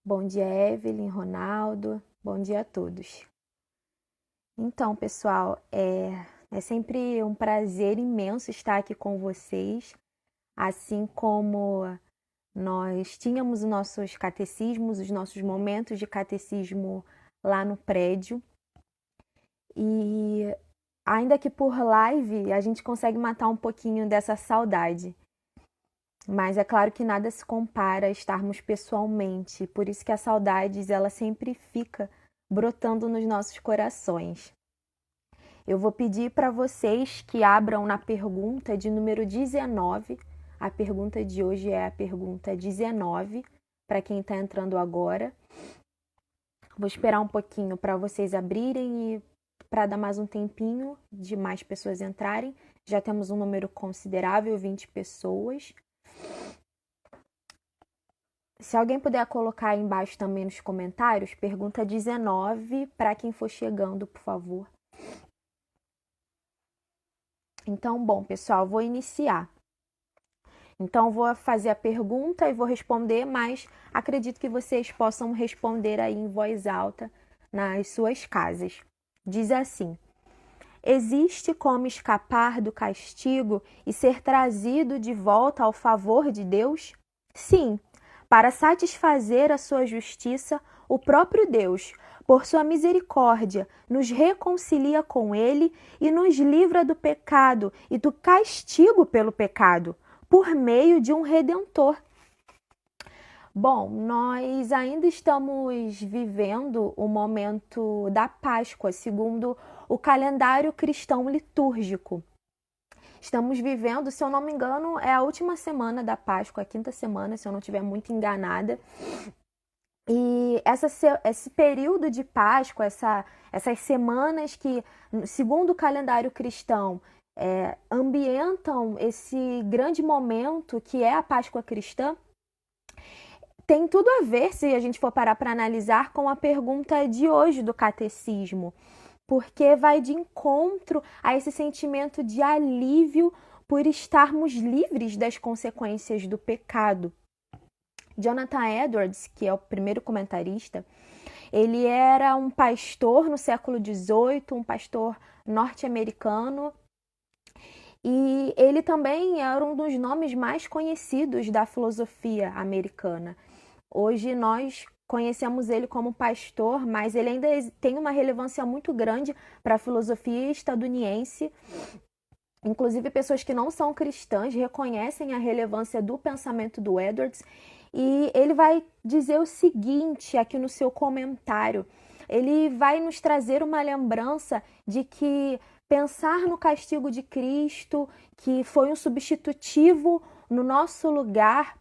Bom dia, Evelyn, Ronaldo. Bom dia a todos. Então, pessoal, é sempre um prazer imenso estar aqui com vocês, assim como nós tínhamos os nossos catecismos, os nossos momentos de catecismo lá no prédio. E ainda que por live, a gente consegue matar um pouquinho dessa saudade. Mas é claro que nada se compara a estarmos pessoalmente, por isso que a saudade, ela sempre fica brotando nos nossos corações. Eu vou pedir para vocês que abram na pergunta de número 19. A pergunta de hoje é a pergunta 19, para quem está entrando agora. Vou esperar um pouquinho para vocês abrirem e para dar mais um tempinho de mais pessoas entrarem. Já temos um número considerável, 20 pessoas. Se alguém puder colocar aí embaixo também nos comentários, pergunta 19, para quem for chegando, por favor. Então, bom, pessoal, vou iniciar. Então, vou fazer a pergunta e vou responder, mas acredito que vocês possam responder aí em voz alta nas suas casas. Diz assim: existe como escapar do castigo e ser trazido de volta ao favor de Deus? Sim. Para satisfazer a sua justiça, o próprio Deus, por sua misericórdia, nos reconcilia com Ele e nos livra do pecado e do castigo pelo pecado, por meio de um Redentor. Bom, nós ainda estamos vivendo o momento da Páscoa, segundo o calendário cristão litúrgico. Estamos vivendo, se eu não me engano, é a última semana da Páscoa, a quinta semana, se eu não estiver muito enganada. E esse período de Páscoa, essas semanas que, segundo o calendário cristão, ambientam esse grande momento que é a Páscoa cristã, tem tudo a ver, se a gente for parar para analisar, com a pergunta de hoje do catecismo, porque vai de encontro a esse sentimento de alívio por estarmos livres das consequências do pecado. Jonathan Edwards, que é o primeiro comentarista, ele era um pastor no século XVIII, um pastor norte-americano, e ele também era um dos nomes mais conhecidos da filosofia americana. Hoje nós conhecemos ele como pastor, mas ele ainda tem uma relevância muito grande para a filosofia estadunidense. Inclusive, pessoas que não são cristãs reconhecem a relevância do pensamento do Edwards. E ele vai dizer o seguinte aqui no seu comentário. Ele vai nos trazer uma lembrança de que pensar no castigo de Cristo, que foi um substitutivo no nosso lugar,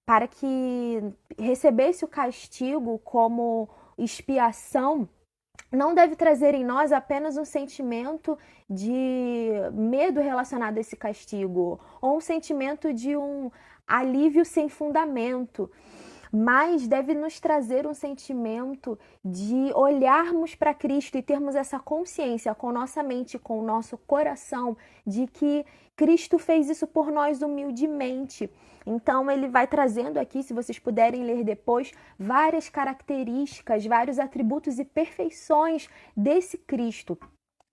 para que recebesse o castigo como expiação, não deve trazer em nós apenas um sentimento de medo relacionado a esse castigo, ou um sentimento de um alívio sem fundamento, mas deve nos trazer um sentimento de olharmos para Cristo e termos essa consciência com nossa mente, com o nosso coração, de que Cristo fez isso por nós humildemente. Então, ele vai trazendo aqui, se vocês puderem ler depois, várias características, vários atributos e perfeições desse Cristo.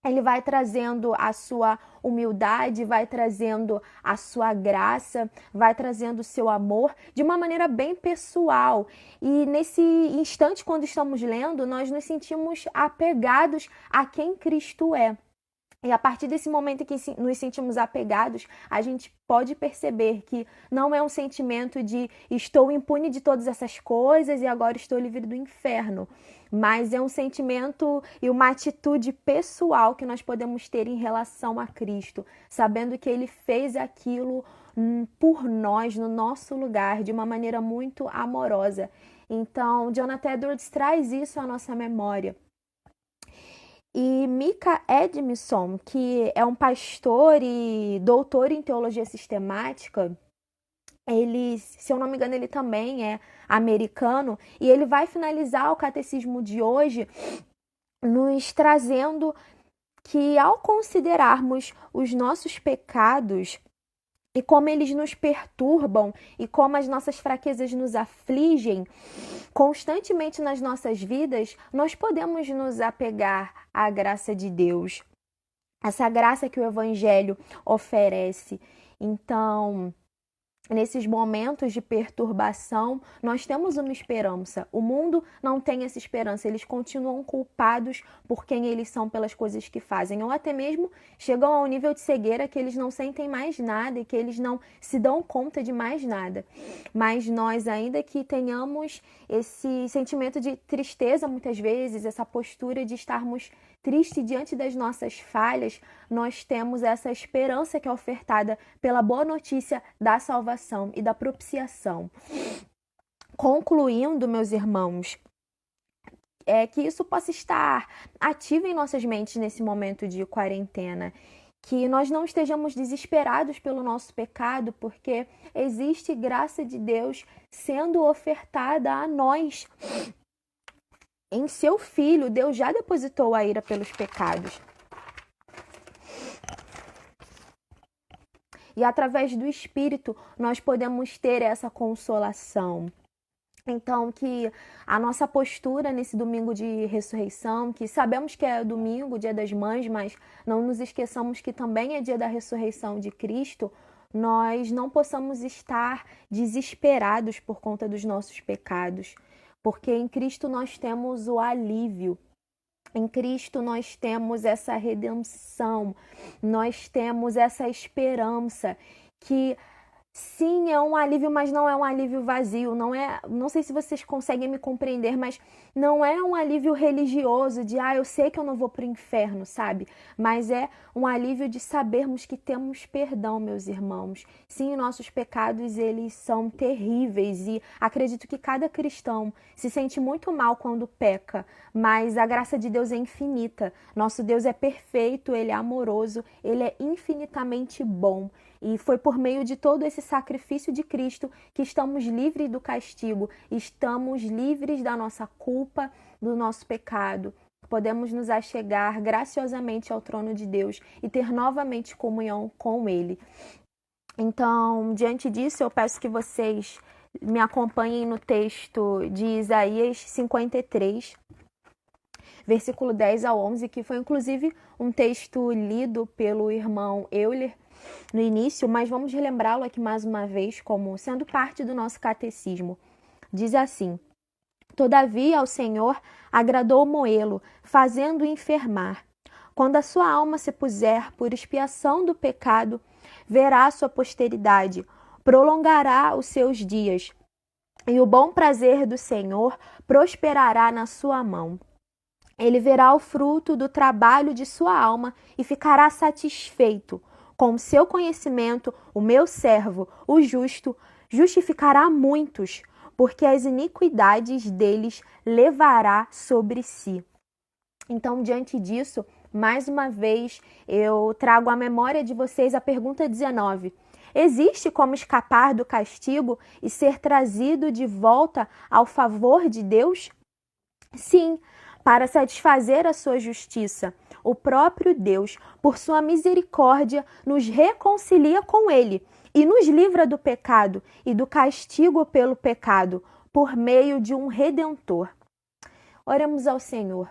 Ele vai trazendo a sua humildade, vai trazendo a sua graça, vai trazendo o seu amor de uma maneira bem pessoal. E nesse instante, quando estamos lendo, nós nos sentimos apegados a quem Cristo é. E a partir desse momento em que nos sentimos apegados, a gente pode perceber que não é um sentimento de estou impune de todas essas coisas e agora estou livre do inferno, mas é um sentimento e uma atitude pessoal que nós podemos ter em relação a Cristo, sabendo que Ele fez aquilo por nós, no nosso lugar, de uma maneira muito amorosa. Então, Jonathan Edwards traz isso à nossa memória. E Mika Edmison, que é um pastor e doutor em teologia sistemática, ele, se eu não me engano, ele também é americano, e ele vai finalizar o catecismo de hoje nos trazendo que, ao considerarmos os nossos pecados, e como eles nos perturbam e como as nossas fraquezas nos afligem constantemente nas nossas vidas, nós podemos nos apegar à graça de Deus, essa graça que o Evangelho oferece. Então, nesses momentos de perturbação, nós temos uma esperança. O mundo não tem essa esperança. Eles continuam culpados por quem eles são, pelas coisas que fazem. Ou até mesmo chegam ao nível de cegueira que eles não sentem mais nada e que eles não se dão conta de mais nada. Mas nós, ainda que tenhamos esse sentimento de tristeza muitas vezes, essa postura de estarmos tristes diante das nossas falhas, nós temos essa esperança que é ofertada pela boa notícia da salvação e da propiciação. Concluindo, meus irmãos, é que isso possa estar ativo em nossas mentes nesse momento de quarentena, que nós não estejamos desesperados pelo nosso pecado, porque existe graça de Deus sendo ofertada a nós. Em seu Filho, Deus já depositou a ira pelos pecados. E através do Espírito, nós podemos ter essa consolação. Então, que a nossa postura nesse domingo de ressurreição, que sabemos que é domingo, dia das mães, mas não nos esqueçamos que também é dia da ressurreição de Cristo, nós não possamos estar desesperados por conta dos nossos pecados, porque em Cristo nós temos o alívio. Em Cristo nós temos essa redenção, nós temos essa esperança que sim, é um alívio, mas não é um alívio vazio, não sei se vocês conseguem me compreender, mas não é um alívio religioso de, eu sei que eu não vou para o inferno, sabe? Mas é um alívio de sabermos que temos perdão, meus irmãos. Sim, nossos pecados, eles são terríveis e acredito que cada cristão se sente muito mal quando peca, mas a graça de Deus é infinita. Nosso Deus é perfeito, Ele é amoroso, Ele é infinitamente bom. E foi por meio de todo esse sacrifício de Cristo que estamos livres do castigo, estamos livres da nossa culpa, do nosso pecado. Podemos nos achegar graciosamente ao trono de Deus e ter novamente comunhão com Ele. Então, diante disso, eu peço que vocês me acompanhem no texto de Isaías 53, versículo 10 ao 11, que foi inclusive um texto lido pelo irmão Euler no início, mas vamos relembrá-lo aqui mais uma vez como sendo parte do nosso catecismo. Diz assim: Todavia ao Senhor agradou moê-lo, fazendo-o enfermar. Quando a sua alma se puser por expiação do pecado, verá a sua posteridade, prolongará os seus dias, e o bom prazer do Senhor prosperará na sua mão. Ele verá o fruto do trabalho de sua alma e ficará satisfeito. Com o seu conhecimento, o meu servo, o justo, justificará muitos, porque as iniquidades deles levará sobre si. Então, diante disso, mais uma vez, eu trago à memória de vocês a pergunta 19. Existe como escapar do castigo e ser trazido de volta ao favor de Deus? Sim, para satisfazer a sua justiça. O próprio Deus, por sua misericórdia, nos reconcilia com Ele e nos livra do pecado e do castigo pelo pecado, por meio de um Redentor. Oremos ao Senhor.